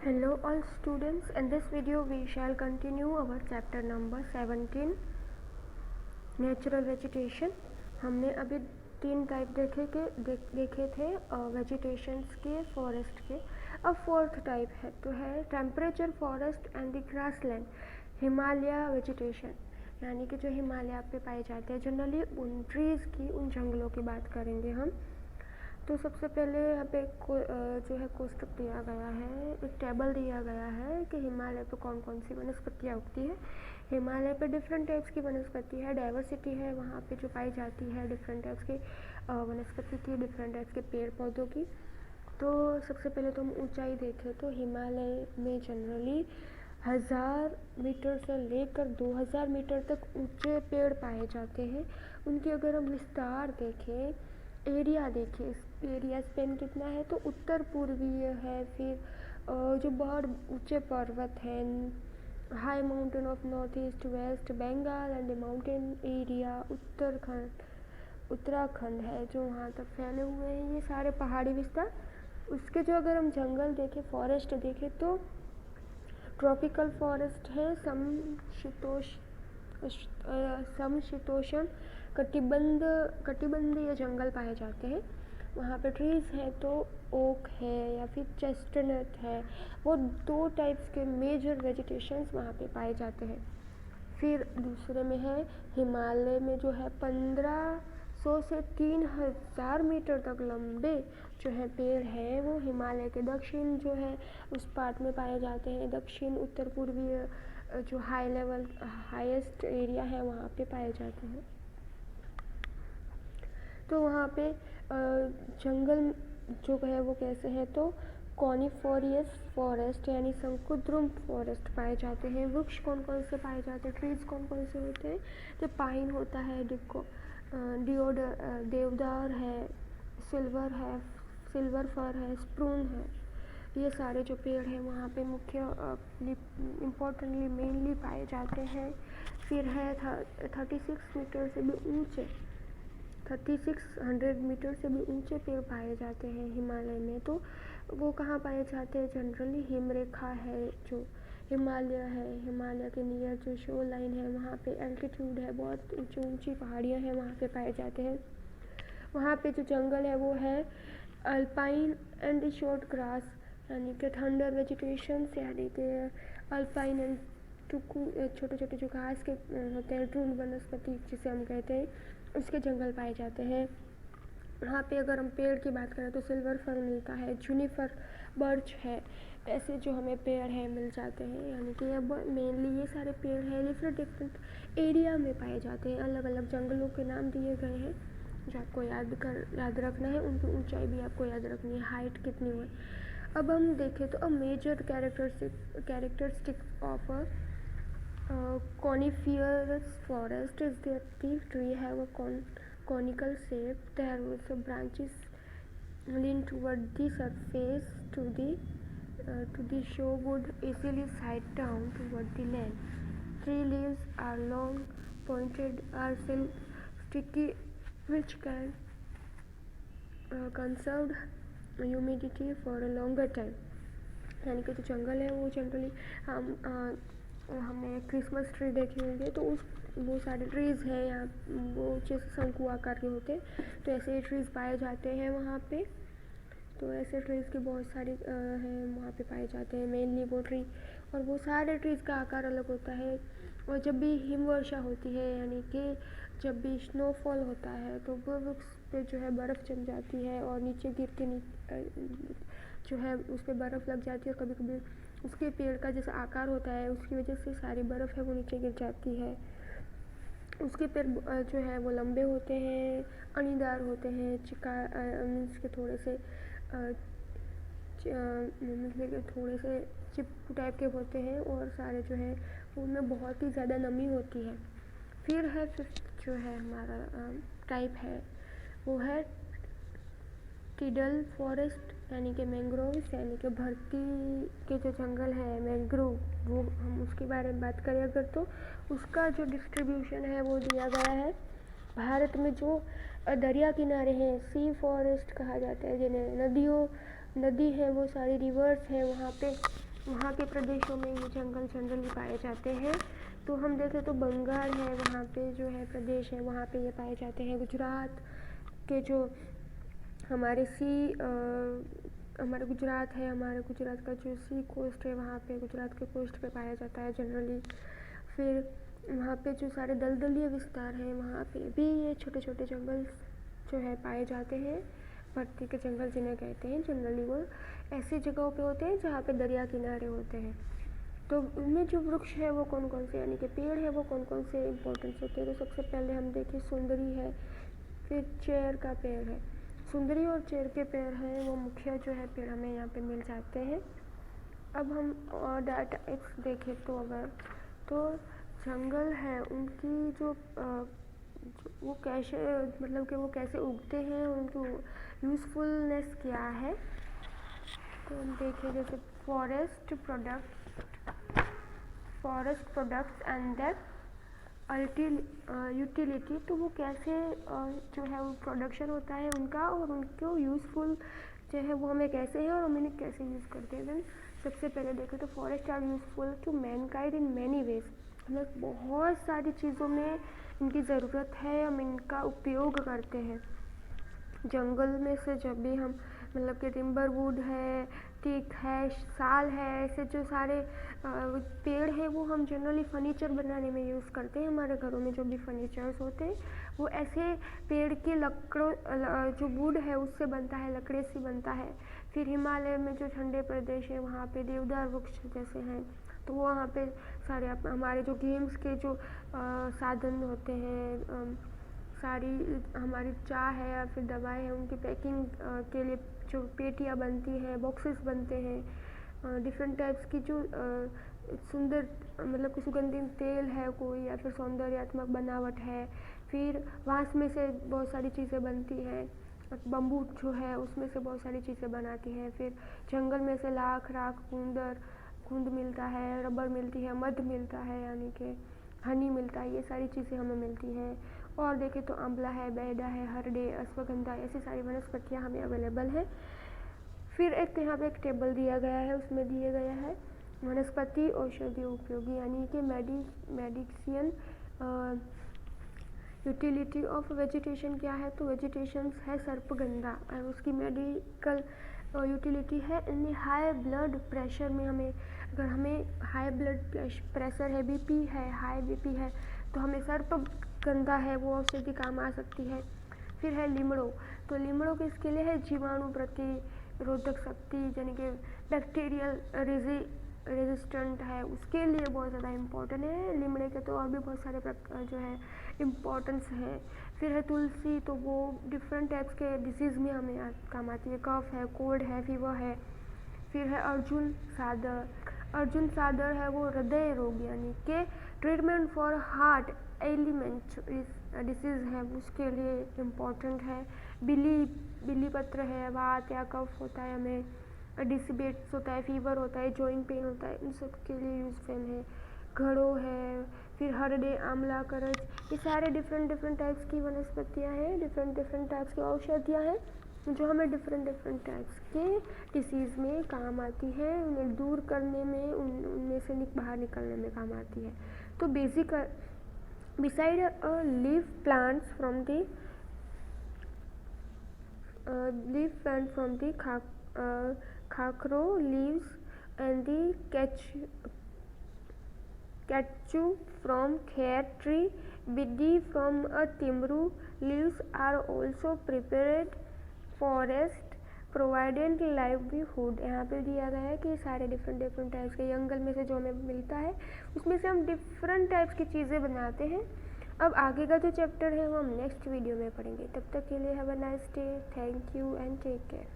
Hello all students, in this video we shall continue our chapter number 17 natural vegetation. हमने अभी तीन type देखे थे वेजिटेशंस के, फॉरेस्ट के। अब फोर्थ टाइप है तो है temperature forest and the grassland Himalaya vegetation, यानी कि जो हिमालय पे पाए जाते हैं। जनरली उन ट्रीज़ की, उन जंगलों की बात करेंगे हम। तो सबसे पहले यहाँ पे जो है कोष्टक दिया गया है, एक टेबल दिया गया है कि हिमालय पे कौन कौन सी वनस्पतियाँ उगती है। हिमालय पे डिफरेंट टाइप्स की वनस्पति है, डाइवर्सिटी है वहाँ पे जो पाई जाती है डिफरेंट टाइप्स की वनस्पति की, डिफरेंट टाइप्स के पेड़ पौधों की। तो सबसे पहले तो हम ऊंचाई देखें तो हिमालय में जनरली 1000 मीटर से लेकर 2000 मीटर तक ऊंचे पेड़ पाए जाते हैं। उनकी अगर हम विस्तार देखें, एरिया देखें, एरिया स्पेन कितना है तो उत्तर पूर्वीय है। फिर जो बहुत ऊंचे पर्वत हैं, high mountain of north east West Bengal and mountain area Uttarakhand है जो वहाँ तक फैले हुए हैं, ये सारे पहाड़ी विस्तार। उसके जो अगर हम जंगल देखें, फॉरेस्ट देखें तो ट्रॉपिकल फॉरेस्ट है, समशीतोष्ण कटिबंधीय जंगल पाए जाते हैं। वहाँ पे ट्रीज़ हैं तो ओक है या फिर चेस्टनट है, वो दो टाइप्स के मेजर वेजिटेशंस वहाँ पे पाए जाते हैं। फिर दूसरे में है हिमालय में जो है 1500 से 3000 मीटर तक लंबे जो है पेड़ है, वो हिमालय के दक्षिण जो है उस पार्ट में पाए जाते हैं। दक्षिण उत्तर पूर्वीय जो हाईएस्ट एरिया है वहाँ पे पाए जाते हैं। तो वहाँ पे जंगल जो है वो कैसे है तो कॉनिफोरियस फॉरेस्ट यानी शंकुद्रुम फॉरेस्ट पाए जाते हैं। वृक्ष कौन कौन से पाए जाते हैं, ट्रीज कौन कौन से होते हैं तो पाइन होता है, देवदार है, सिल्वर फर है, स्प्रून है। ये सारे जो पेड़ हैं वहाँ पे मुख्य इम्पोर्टेंटली मेनली पाए जाते हैं। फिर है 36 मीटर से भी ऊंचे 3600 मीटर से भी ऊंचे पेड़ पाए जाते हैं हिमालय में। तो वो कहाँ पाए जाते हैं, जनरली हिमरेखा है जो हिमालय है, हिमालय के नियर जो शो लाइन है वहाँ पे एल्टीट्यूड है, बहुत ऊंची पहाड़ियाँ हैं वहाँ पे पाए जाते हैं। वहाँ पे जो जंगल है वो है अल्पाइन एंड शॉर्ट ग्रास, यानी कि थंडर वेजिटेशन, यानी कि अल्पाइन एंड छोटे छोटे जो घास के होते हैं, ड्रून वनस्पति जिसे हम कहते हैं, उसके जंगल पाए जाते हैं। वहाँ पे अगर हम पेड़ की बात करें तो सिल्वर फर मिलता है, जूनिफर, बर्च है, ऐसे जो हमें पेड़ हैं मिल जाते हैं। यानी कि अब मेनली ये सारे पेड़ हैं डिफरेंट एरिया में पाए जाते हैं। अलग अलग जंगलों के नाम दिए गए हैं जो आपको याद रखना है, उनकी ऊंचाई भी आपको याद रखनी है, हाइट कितनी है। अब हम देखें तो a major characteristic of a coniferous forest is that the tree have a conical shape. There are also branches lean toward the surface to the show would easily slide down toward the land. Tree leaves are long, pointed, are sticky, which can conserve humidity for a longer time. यानी कि जो जंगल है वो generally हमने Christmas tree देखे होंगे तो वो सारे ट्रीज़ हैं यहाँ, वो जैसे शंकु आकार के होते हैं, तो ऐसे ट्रीज़ पाए जाते हैं वहाँ पे। तो ऐसे ट्रीज़ के बहुत सारे हैं वहाँ पे पाए जाते हैं, मेनली वो ट्री। और वो सारे ट्रीज़ का आकार अलग होता है। और जब भी हिमवर्षा होती है, यानी कि जब भी स्नोफॉल होता है, तो वो वृक्ष पे जो है बर्फ़ जम जाती है और नीचे गिर के जो है उस पर बर्फ़ लग जाती है। कभी कभी उसके पेड़ का जैसा आकार होता है, उसकी वजह से सारी बर्फ़ है वो नीचे गिर जाती है। उसके पेड़ जो है वो लंबे होते हैं, अणीदार होते हैं, मीन्स के थोड़े से चिपकू टाइप के होते हैं, और सारे जो है उनमें बहुत ही ज़्यादा नमी होती है। फिर है फिफ्थ जो है हमारा टाइप है वो है टिडल फॉरेस्ट, यानी कि मैंग्रोव्स, यानी कि भर्ती के जो जंगल है मैंग्रोव, वो हम उसके बारे में बात करें अगर तो उसका जो डिस्ट्रीब्यूशन है वो दिया गया है। भारत में जो दरिया किनारे हैं सी फॉरेस्ट कहा जाता है, जिन्हें नदी है, वो सारी रिवर्स हैं वहाँ पे वहाँ के प्रदेशों में ये जंगल जनरली पाए जाते हैं। तो हम देखें तो बंगाल है, वहाँ पे जो है प्रदेश है, वहाँ पे ये पाए जाते हैं। गुजरात के जो हमारे हमारे गुजरात है, हमारे गुजरात का जो सी कोस्ट है, वहाँ पे गुजरात के कोस्ट पे पाया जाता है जनरली। फिर वहाँ पे जो सारे दलदलीय विस्तार हैं, वहाँ पे भी ये छोटे छोटे जंगल जो है पाए जाते हैं। भट्टी के जंगल जिन्हें कहते हैं, जनरली वो ऐसी जगहों पे होते हैं जहाँ पे दरिया किनारे होते हैं। तो उनमें जो वृक्ष है वो कौन कौन से, यानी कि पेड़ है, वो कौन कौन से इम्पोर्टेंस होते हैं। तो सबसे पहले हम देखें सुंदरी है, फिर चेर का पेड़ है। सुंदरी और चेर के पेड़ हैं वो मुख्य जो है पेड़ हमें यहाँ पे मिल जाते हैं। अब हम डाटा टाइप्स देखें तो अगर तो जंगल है उनकी जो वो कैसे, मतलब कि वो कैसे उगते हैं, उनकी यूज़फुलनेस क्या है। तो हम देखें जैसे forest products and that utility. तो वो कैसे जो है वो प्रोडक्शन होता है उनका, और उनको यूज़फुल जो है वो हमें कैसे है और हम इन्हें कैसे यूज़ करते हैं। देन सबसे पहले देखें तो forest are useful to mankind in many ways. मतलब बहुत सारी चीज़ों में इनकी ज़रूरत है, हम इनका उपयोग करते हैं। जंगल में से जब भी हम मतलब कि टिम्बर वुड है, टीक है, साल है, ऐसे जो सारे पेड़ हैं वो हम जनरली फर्नीचर बनाने में यूज़ करते हैं। हमारे घरों में जो भी फर्नीचर्स होते हैं वो ऐसे पेड़ की लकड़ों जो वुड है उससे बनता है, लकड़ी से बनता है। फिर हिमालय में जो ठंडे प्रदेश है वहाँ पे देवदार वृक्ष जैसे हैं, तो वो वहाँ पे सारे हमारे जो गेम्स के जो साधन होते हैं, सारी हमारी चाय है या फिर दवाएं हैं, उनकी पैकिंग के लिए जो पेटियाँ बनती हैं, बॉक्सेस बनते हैं। डिफरेंट टाइप्स की जो सुंदर मतलब कि सुगंधित तेल है कोई, या फिर सौंदर्यात्मक बनावट है। फिर बांस में से बहुत सारी चीज़ें बनती हैं, बम्बू जो है उसमें से बहुत सारी चीज़ें बनाती हैं। फिर जंगल में से लाख राख खूंद मिलता है, रबर मिलती है, मध मिलता है, यानी कि हनी मिलता है। ये सारी चीज़ें हमें मिलती हैं। और देखें तो आंवला है, बेडा है, हरडे, अश्वगंधा, ऐसी सारी वनस्पतियाँ हमें अवेलेबल हैं। फिर एक यहाँ पे एक टेबल दिया गया है, उसमें दिया गया है वनस्पति औषधि उपयोगी, यानी कि मेडिसिन यूटिलिटी ऑफ वेजिटेशन क्या है। तो वेजिटेशन है सर्पगंधा, और उसकी मेडिकल यूटिलिटी है इन हाई ब्लड प्रेशर में। अगर हमें हाई ब्लड प्रेशर है, बीपी है, हाई बीपी है, तो हमें सर्पगंधा है वो औषधि काम आ सकती है। फिर है लीमड़ो, तो लीमड़ो किसके लिए है, जीवाणु प्रतिरोधक शक्ति, यानी कि बैक्टीरियल रेजिस्टेंट है, उसके लिए बहुत ज़्यादा इम्पोर्टेंट है। लीमड़े के तो और भी बहुत सारे जो है इम्पोर्टेंस है। फिर है तुलसी, तो वो डिफरेंट टाइप्स के डिसीज़ में हमें काम आती है, कफ है, कोल्ड है, फीवर है। फिर है अर्जुन सादर है वो हृदय रोग, यानी कि treatment for heart element disease है, उसके लिए इम्पोर्टेंट है। बिली पत्र है, वात या कफ होता है, हमें डिसबेट्स होता है, फीवर होता है, जॉइंट पेन होता है, इन सब के लिए यूज़फुल है। घड़ो है, फिर हरडे, आंवला, करज, ये सारे डिफरेंट टाइप्स की वनस्पतियाँ हैं, डिफरेंट टाइप्स की औषधियाँ हैं जो हमें डिफरेंट टाइप्स के डिसीज़ में काम आती है, उन्हें दूर करने में, उनमें से बाहर निकलने में काम आती है। तो basic beside leaf plants from the khakro leaves and the catchu from kher tree, biddi from a timru leaves are also prepared forest provident livelihood. यहाँ पे दिया गया है कि सारे डिफरेंट टाइप्स के जंगल में से जो हमें मिलता है उसमें से हम डिफरेंट टाइप्स की चीज़ें बनाते हैं। अब आगे का जो चैप्टर है वो हम नेक्स्ट वीडियो में पढ़ेंगे। तब तक के लिए have a nice day, thank you and take care.